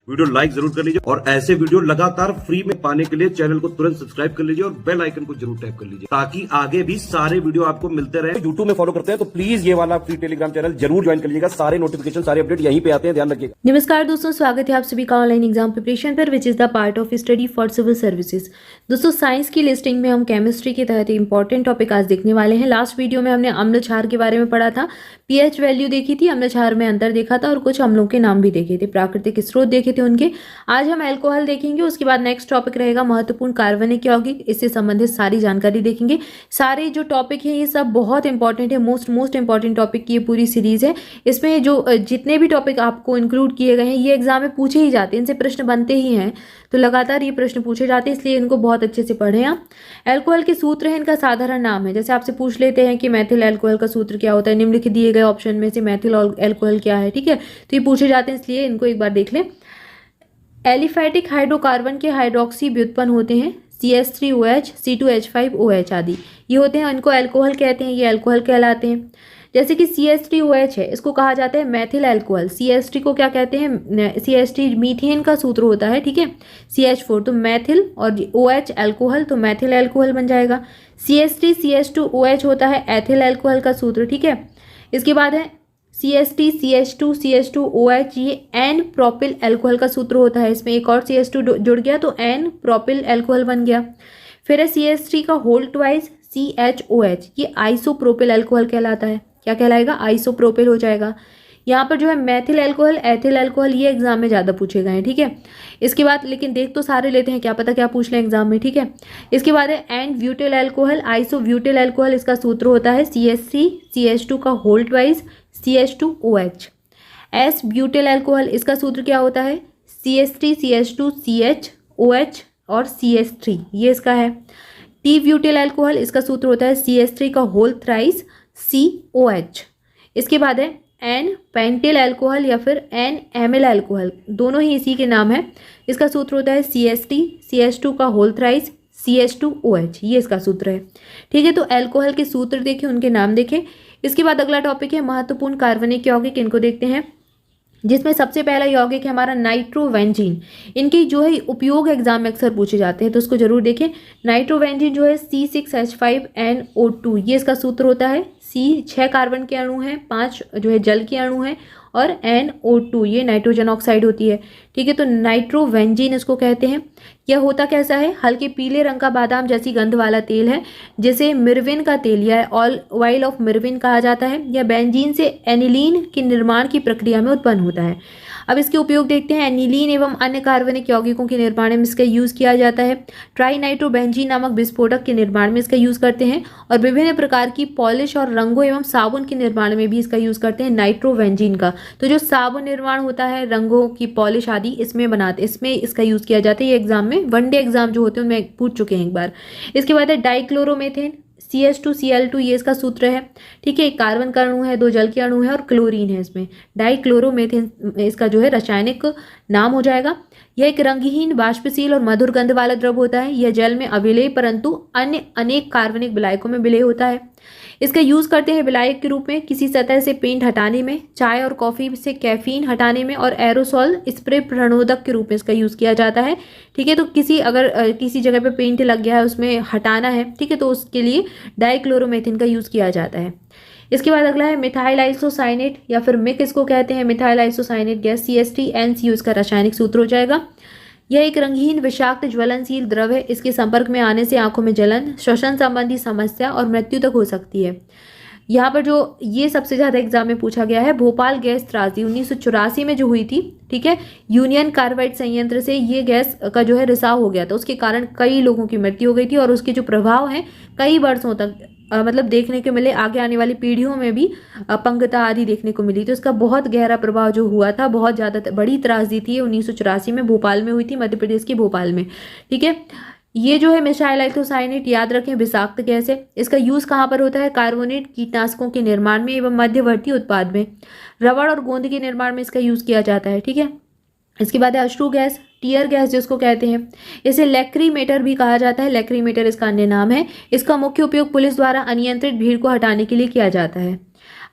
Video like जरूर कर लीजिए और ऐसे वीडियो लगातार फ्री में पाने के लिए चैनल को तुरंत सब्सक्राइब कर लीजिए और बेल आइकन को जरूर टैप कर लीजिए ताकि आगे भी सारे वीडियो आपको मिलते रहे। यूट्यूब में फॉलो करते हैं तो प्लीज ये वाला फ्री टेलीग्राम चैनल जरूर ज्वाइन कर लीजिएगा। सारे नोटिफिकेशन सारे अपडेट यहीं पे आते हैं, ध्यान रखिएगा। नमस्कार दोस्तों, स्वागत है आप सभी का ऑनलाइन एग्जाम प्रिपरेशन पर, which is the part of study for civil services. दोस्तों, साइंस की लिस्टिंग में हम केमिस्ट्री के तहत इंपॉर्टेंट टॉपिक आज देखने वाले हैं। लास्ट वीडियो में हमने अम्ल क्षार के बारे में पढ़ा था, पीएच वैल्यू देखी थी, अम्ल क्षार में अंतर देखा था और कुछ अम्लों के नाम भी देखे थे, प्राकृतिक स्रोत देखे थे उनके। आज हम अल्कोहल देखेंगे, उसके बाद नेक्स्ट टॉपिक रहेगा महत्वपूर्ण कार्बनिक यौगिक, इससे संबंधित सारी जानकारी देखेंगे। सारे जो टॉपिक हैं ये सब बहुत इंपॉर्टेंट है, मोस्ट इंपॉर्टेंट टॉपिक की ये पूरी सीरीज है। इसमें जो जितने भी टॉपिक आपको इंक्लूड किए गए हैं ये एग्जाम में पूछे ही जाते हैं, इनसे प्रश्न बनते ही हैं, तो लगातार ये प्रश्न पूछे जाते हैं, इसलिए इनको बहुत अच्छे से पढ़ें आप। अल्कोहल के सूत्र है, इनका साधारण नाम है। जैसे आपसे पूछ लेते हैं कि मैथिल अल्कोहल का सूत्र क्या होता है, निम्नलिखित दिए गए ऑप्शन में से मैथिल अल्कोहल क्या है, ठीक है, तो ये पूछे जाते हैं, इसलिए इनको एक बार देख लें। एलिफैटिक हाइड्रोकार्बन के हाइड्रोक्सी व्युत्पन्न होते हैं, CH3OH, C2H5OH आदि, ये होते हैं, इनको अल्कोहल कहते हैं, ये अल्कोहल कहलाते हैं। जैसे कि CH3OH है, इसको कहा जाता है मैथिल अल्कोहल। CH3 को क्या कहते हैं, CH3 मीथेन का सूत्र होता है, ठीक है, CH4 तो मैथिल और OH अल्कोहल, तो मैथिल अल्कोहल बन जाएगा। CH3 CH2OH होता है एथिल अल्कोहल का सूत्र, ठीक है। इसके बाद है CH3 CH2 CH2OH, ये एन प्रोपिल अल्कोहल का सूत्र होता है, इसमें एक और CH2 जुड़ गया तो एन प्रोपिल अल्कोहल बन गया। फिर है CH3 का होल ट्वाइस CHOH, ये आइसोप्रोपिल अल्कोहल कहलाता है। क्या कहलाएगा, आइसोप्रोपिल हो जाएगा। यहाँ पर जो है मैथिल अल्कोहल, एथिल अल्कोहल, ये एग्जाम में ज़्यादा पूछे गए हैं, ठीक है। इसके बाद लेकिन देख तो सारे लेते हैं, क्या पता क्या पूछ लें एग्जाम में, ठीक है। इसके बाद है and butyl alcohol, isobutyl alcohol, इसका सूत्र होता है CH3 CH2 का whole twice CH2OH। S butyl alcohol, इसका सूत्र क्या होता है, CH3 CH2 CHOH और CH3, ये इसका है। टी ब्यूटिल अल्कोहल, इसका सूत्र होता है CH3 का होल थ्राइस COH। इसके बाद है एन पेंटिल अल्कोहल या फिर एन एमिल अल्कोहल, दोनों ही इसी के नाम है, इसका सूत्र होता है CH3 CH2 का होल थ्राइस CH2OH, ये इसका सूत्र है, ठीक है। तो अल्कोहल के सूत्र देखें, उनके नाम देखें। इसके बाद अगला टॉपिक है महत्वपूर्ण कार्बनिक यौगिक, इनको देखते हैं, जिसमें सबसे पहला यौगिक है हमारा नाइट्रोवेंजीन। इनकी जो है उपयोग एग्जाम में अक्सर पूछे जाते हैं, तो उसको जरूर देखें। नाइट्रोवेंजीन जो है C6H5NO2, ये इसका सूत्र होता है। C 6 कार्बन के अणु हैं, 5 जो है जल के अणु हैं और NO2 ये नाइट्रोजन ऑक्साइड होती है, ठीक है। तो नाइट्रोवेंजीन इसको कहते हैं। यह होता कैसा है, हल्के पीले रंग का बादाम जैसी गंध वाला तेल है, जिसे मिर्विन का तेल या ऑयल ऑफ मिर्विन कहा जाता है। यह बेंजीन से एनिलीन के निर्माण की प्रक्रिया में उत्पन्न होता है। अब इसके उपयोग देखते हैं। एनिलीन एवं अन्य कार्बनिक यौगिकों के निर्माण में इसका यूज़ किया जाता है। ट्राइनाइट्रोबेंजीन नामक विस्फोटक के निर्माण में इसका यूज़ करते हैं और विभिन्न प्रकार की पॉलिश और रंगों एवं साबुन के निर्माण में भी इसका यूज़ करते हैं नाइट्रोवेंजीन का। तो जो साबुन निर्माण होता है, रंगों की पॉलिश आदि, इसमें इसका यूज़ किया जाता है। ये एग्जाम में वनडे एग्जाम जो होते हैं उनमें पूछ चुके हैं एक बार। इसके बाद है डाइक्लोरोमेथेन CH2Cl2, ये इसका सूत्र है, ठीक है। एक कार्बन का अणु है, 2 जल के अणु है और क्लोरीन है इसमें। डाइक्लोरोमेथेन इसका जो है रासायनिक नाम हो जाएगा। यह एक रंगहीन, वाष्पशील और मधुर गंध वाला द्रव होता है। यह जल में अविलेय परंतु अन्य अनेक कार्बनिक विलायकों में विलेय होता है। इसका यूज़ करते हैं विलायक के रूप में, किसी सतह से पेंट हटाने में, चाय और कॉफ़ी से कैफीन हटाने में और एरोसॉल स्प्रे प्रणोदक के रूप में इसका यूज़ किया जाता है, ठीक है। तो किसी जगह पे पेंट लग गया है, उसमें हटाना है, ठीक है, तो उसके लिए डाइक्लोरोमेथिन का यूज़ किया जाता है। इसके बाद अगला है मिथाइल आइसोसाइनेट या फिर मिक इसको कहते हैं। मिथाइल आइसोसाइनेट गैस CH3NCU इसका रासायनिक सूत्र हो जाएगा। यह एक रंगहीन, विषाक्त, ज्वलनशील द्रव है। इसके संपर्क में आने से आंखों में जलन, श्वसन संबंधी समस्या और मृत्यु तक हो सकती है। यहाँ पर जो ये सबसे ज़्यादा एग्जाम में पूछा गया है, भोपाल गैस त्रासदी 1984 में जो हुई थी, ठीक है, यूनियन कार्बाइड संयंत्र से ये गैस का जो है रिसाव हो गया था, उसके कारण कई लोगों की मृत्यु हो गई थी और उसके जो प्रभाव हैं कई वर्षों तक मतलब देखने को मिले, आगे आने वाली पीढ़ियों में भी अपंगता आदि देखने को मिली। तो इसका बहुत गहरा प्रभाव जो हुआ था, बहुत ज़्यादा बड़ी त्रासदी थी, 1984 में भोपाल में हुई थी, मध्य प्रदेश के भोपाल में, ठीक है। ये जो है मिथाइल आइसोसाइनेट, याद रखें, विषाक्त गैस है। इसका यूज़ कहाँ पर होता है, कार्बोनेट कीटनाशकों के निर्माण में एवं मध्यवर्ती उत्पाद में, रबड़ और गोंद के निर्माण में इसका यूज़ किया जाता है, ठीक है। इसके बाद है अश्रु गैस, टीयर गैस जिसको कहते हैं। इसे लैक्रीमेटर भी कहा जाता है, लैक्रीमेटर इसका अन्य नाम है। इसका मुख्य उपयोग पुलिस द्वारा अनियंत्रित भीड़ को हटाने के लिए किया जाता है।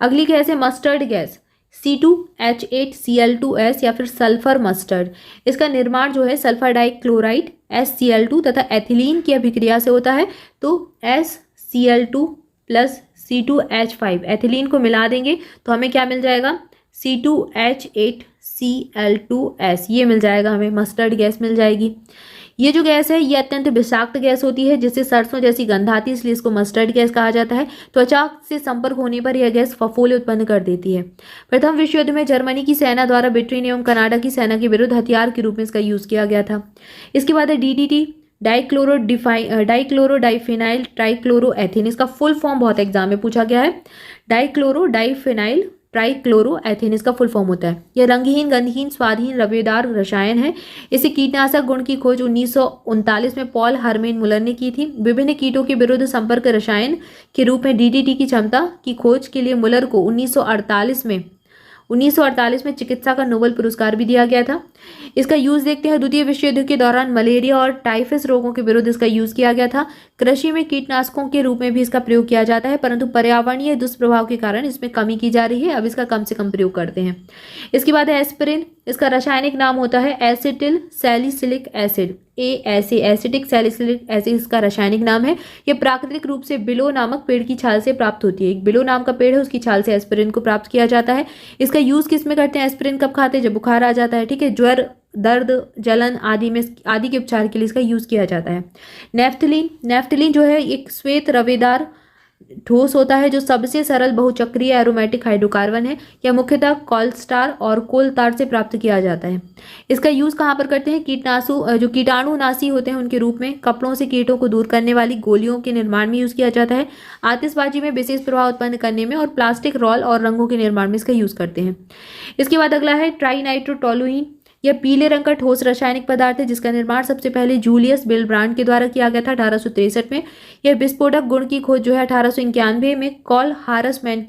अगली गैस है मस्टर्ड गैस। C2H8Cl2S या फिर सल्फर मस्टर्ड। इसका निर्माण जो है सल्फर डाइक्लोराइड SCl2 तथा एथिलीन की अभिक्रिया से होता है। तो SCl2 प्लस C2H5 एथिलीन को मिला देंगे तो हमें क्या मिल जाएगा, C2H8Cl2S, ये मिल जाएगा, हमें मस्टर्ड गैस मिल जाएगी। ये जो गैस है ये अत्यंत विषाक्त गैस होती है जिससे सरसों जैसी गंध आती है, इसलिए इसको मस्टर्ड गैस कहा जाता है। त्वचा से संपर्क होने पर यह गैस फफोले उत्पन्न कर देती है। प्रथम विश्व युद्ध में जर्मनी की सेना द्वारा ब्रिटेन एवं कनाडा की सेना के विरुद्ध हथियार के रूप में इसका यूज किया गया था। इसके बाद है DDT, डाइक्लोरोडाइफिनाइल ट्राइक्लोरोएथिन। इसका फुल फॉर्म बहुत एग्जाम में पूछा गया है। डाइक्लोरोडाइफिनाइल ट्राइक्लोरोएथिन इसका फुल फॉर्म होता है। यह रंगहीन, गंधहीन, स्वादहीन, रवेदार रसायन है। इसे कीटनाशक गुण की खोज 1939 में पॉल हरमेन मुलर ने की थी। विभिन्न कीटों के विरुद्ध संपर्क रसायन के रूप में DDT की क्षमता की खोज के लिए मुलर को 1948 में चिकित्सा का नोबेल पुरस्कार भी दिया गया था। इसका यूज देखते हैं। द्वितीय विश्व युद्ध के दौरान मलेरिया और टाइफस रोगों के विरुद्ध इसका यूज किया गया था। कृषि में कीटनाशकों के रूप में भी इसका प्रयोग किया जाता है, परंतु पर्यावरणीय दुष्प्रभाव के कारण इसमें कमी की जा रही है। अब इसका कम से कम प्रयोग करते हैं। इसके बाद है एस्पिरिन। इसका रासायनिक नाम होता है acetyl salicylic acid, acetic salicylic acid इसका रासायनिक नाम है। यह प्राकृतिक रूप से बिलो नामक पेड़ की छाल से प्राप्त होती है। एक बिलो नाम का पेड़ है, उसकी छाल से एस्पिरिन को प्राप्त किया जाता है। इसका यूज किस में करते हैं, एस्पिरिन कब खाते हैं, जब बुखार आ जाता है, ठीक है, ज्वर, दर्द, जलन आदि के उपचार के लिए इसका यूज किया जाता है। नेफ्थलीन जो है एक श्वेत रवेदार ठोस होता है जो सबसे सरल बहुचक्रीय एरोमेटिक हाइड्रोकार्बन है। यह मुख्यतः कोलस्टार और कोल तार से प्राप्त किया जाता है। इसका यूज कहाँ पर करते हैं, जो कीटाणुनाशी होते हैं उनके रूप में, कपड़ों से कीटों को दूर करने वाली गोलियों के निर्माण में यूज किया जाता है, आतिशबाजी में विशेष प्रभाव उत्पन्न करने में और प्लास्टिक रोल और रंगों के निर्माण में इसका यूज करते हैं। इसके बाद अगला है ट्राइनाइट्रोटोलुइन। यह पीले रंग का ठोस रासायनिक पदार्थ है जिसका निर्माण सबसे पहले जूलियस बिलब्रांड के द्वारा किया गया था 1863 में। यह विस्फोटक गुण की खोज जो है 1891 में कॉल हासरमैन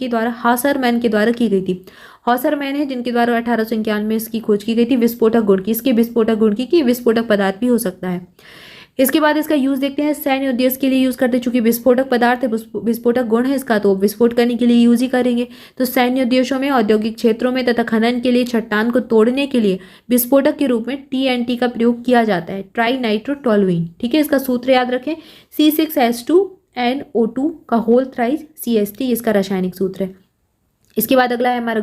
के द्वारा की गई थी। हॉसरमैन है जिनके द्वारा 1891 में इसकी खोज की गई थी विस्फोटक गुण की। इसके विस्फोटक गुण की विस्फोटक पदार्थ भी हो सकता है। इसके बाद इसका यूज देखते हैं। सैन्य उद्देश्य के लिए यूज करते हैं, चूंकि विस्फोटक पदार्थ है, विस्फोटक गुण है इसका, तो विस्फोट करने के लिए यूज ही करेंगे। तो सैन्य उद्देश्यों में, औद्योगिक क्षेत्रों में तथा खनन के लिए, चट्टान को तोड़ने के लिए विस्फोटक के रूप में TNT का प्रयोग किया जाता है, ट्राइनाइट्रोटोलुइन, ठीक है। इसका सूत्र याद रखें, C6H2NO2 का होल थ्राइस CH3 इसका रासायनिक सूत्र है। इसके बाद अगला है हमारा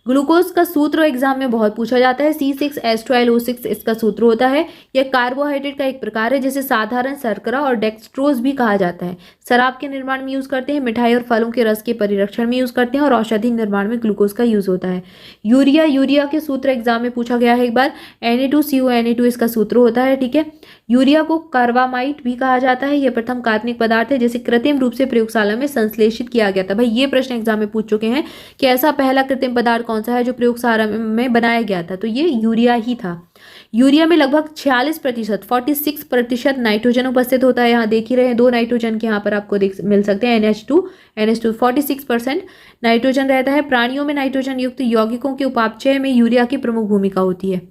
ग्लूकोज का सूत्र एग्जाम में बहुत पूछा जाता है। C6H12O6 इसका सूत्र होता है। यह कार्बोहाइड्रेट का एक प्रकार है जिसे साधारण शर्करा और डेक्सट्रोज भी कहा जाता है। शराब के निर्माण में यूज करते हैं, मिठाई और फलों के रस के परिरक्षण में यूज करते हैं और औषधि निर्माण में ग्लूकोज का यूज होता है। यूरिया के सूत्र एग्जाम में पूछा गया है एक बार, Na2CO Na2 इसका सूत्र होता है, ठीक है। यूरिया को कार्बामाइट भी कहा जाता है। यह प्रथम कार्बनिक पदार्थ है जिसे कृत्रिम रूप से प्रयोगशाला में संश्लेषित किया गया था। भाई ये प्रश्न एग्जाम में पूछ चुके हैं कि ऐसा पहला कृत्रिम पदार्थ कौन सा है जो प्रयोगशाला में बनाया गया था, तो ये यूरिया ही था। यूरिया में लगभग 46% नाइट्रोजन उपस्थित होता है। यहाँ देख ही रहे हैं, 2 नाइट्रोजन के यहाँ पर आपको मिल सकते हैं, NH2 46% नाइट्रोजन रहता है। प्राणियों में नाइट्रोजन युक्त यौगिकों के उपापचय में यूरिया की प्रमुख भूमिका होती है।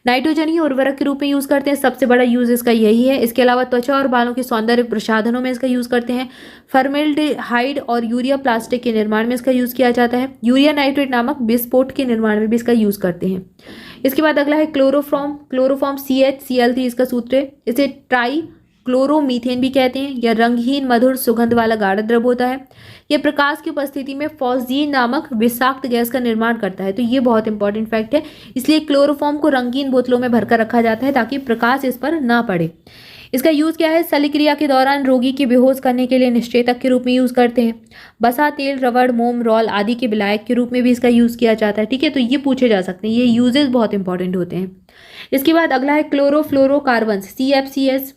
नाइट्रोजन ही उर्वरक के रूप में यूज करते हैं, सबसे बड़ा यूज इसका यही है। इसके अलावा त्वचा और बालों के सौंदर्य प्रसाधनों में इसका यूज करते हैं। फॉर्मेल्डिहाइड और यूरिया प्लास्टिक के निर्माण में इसका यूज किया जाता है। यूरिया नाइट्रेट नामक विस्फोट के निर्माण में भी इसका यूज करते हैं। इसके बाद अगला है क्लोरोफॉर्म CHCl3 इसका सूत्र है। इसे ट्राई क्लोरोमीथेन भी कहते हैं। यह रंगहीन, मधुर, सुगंध वाला गाढ़ा द्रव होता है। यह प्रकाश की उपस्थिति में फॉस्जीन नामक विषाक्त गैस का निर्माण करता है। तो ये बहुत इंपॉर्टेंट फैक्ट है, इसलिए क्लोरोफॉर्म को रंगीन बोतलों में भरकर रखा जाता है ताकि प्रकाश इस पर ना पड़े। इसका यूज क्या है, शल्य क्रिया के दौरान रोगी की बेहोश करने के लिए निश्चेतक के रूप में यूज करते हैं। बसा, तेल, रबड़, मोम, रॉल आदि के विलायक के रूप में भी इसका यूज किया जाता है, ठीक है। तो ये पूछे जा सकते हैं, ये यूजेस बहुत इंपॉर्टेंट होते हैं। इसके बाद अगला है क्लोरोफ्लोरोकार्बन CFCS।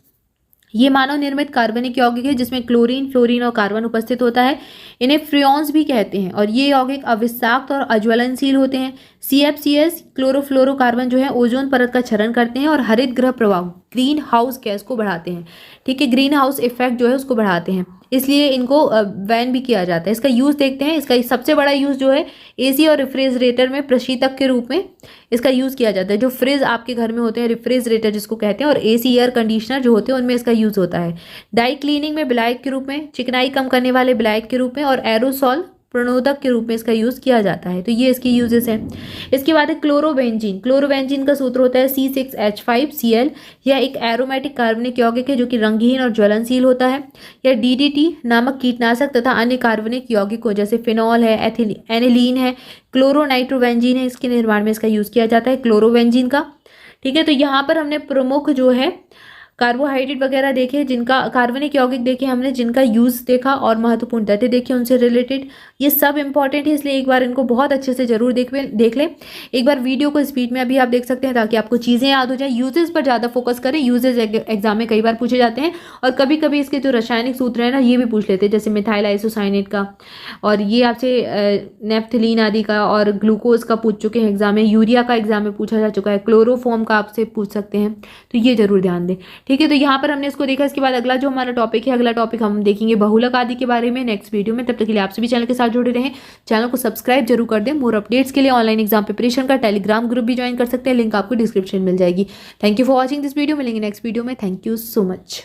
ये मानव निर्मित कार्बनिक यौगिक है जिसमें क्लोरीन, फ्लोरीन और कार्बन उपस्थित होता है। इन्हें फ्रियोन्स भी कहते हैं और ये यौगिक अविषाक्त और अज्वलनशील होते हैं। CFCS क्लोरोफ्लोरोकार्बन जो है ओजोन परत का क्षरण करते हैं और हरित गृह प्रभाव ग्रीन हाउस गैस को बढ़ाते हैं, ठीक है। ग्रीन हाउस इफेक्ट जो है उसको बढ़ाते हैं, इसलिए इनको बैन भी किया जाता है। इसका यूज देखते हैं। इसका सबसे बड़ा यूज जो है AC और रेफ्रिजरेटर में प्रशीतक के रूप में इसका यूज किया जाता है। जो फ्रिज आपके घर में होते हैं, रेफ्रिजरेटर जिसको कहते हैं, और AC एयर कंडीशनर जो होते हैं उनमें इसका यूज होता है। डाई क्लीनिंग में विलायक के रूप में, चिकनाई कम करने वाले विलायक के रूप में, और एरोसॉल प्रणोदक के रूप में इसका यूज़ किया जाता है। तो ये इसके यूजेस हैं। इसके बाद है क्लोरोबेंजीन। क्लोरोबेंजीन का सूत्र होता है C6H5Cl। यह एक एरोमेटिक कार्बनिक यौगिक है जो कि रंगहीन और ज्वलनशील होता है। यह DDT नामक कीटनाशक तथा अन्य कार्बनिक यौगिकों जैसे फिनॉल है, एनिलीन है, क्लोरोनाइट्रोबेंजीन है, इसके निर्माण में इसका यूज़ किया जाता है क्लोरोबेंजीन का। ठीक है, तो यहाँ पर हमने प्रमुख जो है कार्बोहाइड्रेट वगैरह देखे, जिनका कार्बनिक यौगिक देखे हमने, जिनका यूज़ देखा और महत्वपूर्ण तथ्य देखे उनसे रिलेटेड। ये सब इंपॉर्टेंट है, इसलिए एक बार इनको बहुत अच्छे से जरूर देख लें। एक बार वीडियो को स्पीड में अभी आप देख सकते हैं ताकि आपको चीज़ें याद हो जाए। यूजेस पर ज़्यादा फोकस करें, यूजेस एग्जाम में कई बार पूछे जाते हैं और कभी कभी इसके जो रासायनिक सूत्र है ना ये भी पूछ लेते हैं, जैसे मिथाइल आइसोसाइनेट का, और ये आपसे नेफ्थलीन आदि का और ग्लूकोज का पूछ चुके हैं एग्जाम में। यूरिया का एग्जाम में पूछा जा चुका है, क्लोरोफॉर्म का आपसे पूछ सकते हैं, तो ये जरूर ध्यान दें। ठीक है, तो यहाँ पर हमने इसको देखा। इसके बाद अगला जो हमारा टॉपिक है, अगला टॉपिक हम देखेंगे बहुलक आदि के बारे में नेक्स्ट वीडियो में। तब तक के लिए आप सभी चैनल के साथ जुड़े रहें, चैनल को सब्सक्राइब जरूर कर दें। मोर अपडेट्स के लिए ऑनलाइन एग्जाम प्रिपरेशन का टेलीग्राम ग्रुप भी ज्वाइन कर सकते हैं, लिंक आपको डिस्क्रिप्शन में मिल जाएगी। Thank you for watching this video. मिलेंगे नेक्स्ट वीडियो में। Thank you so much.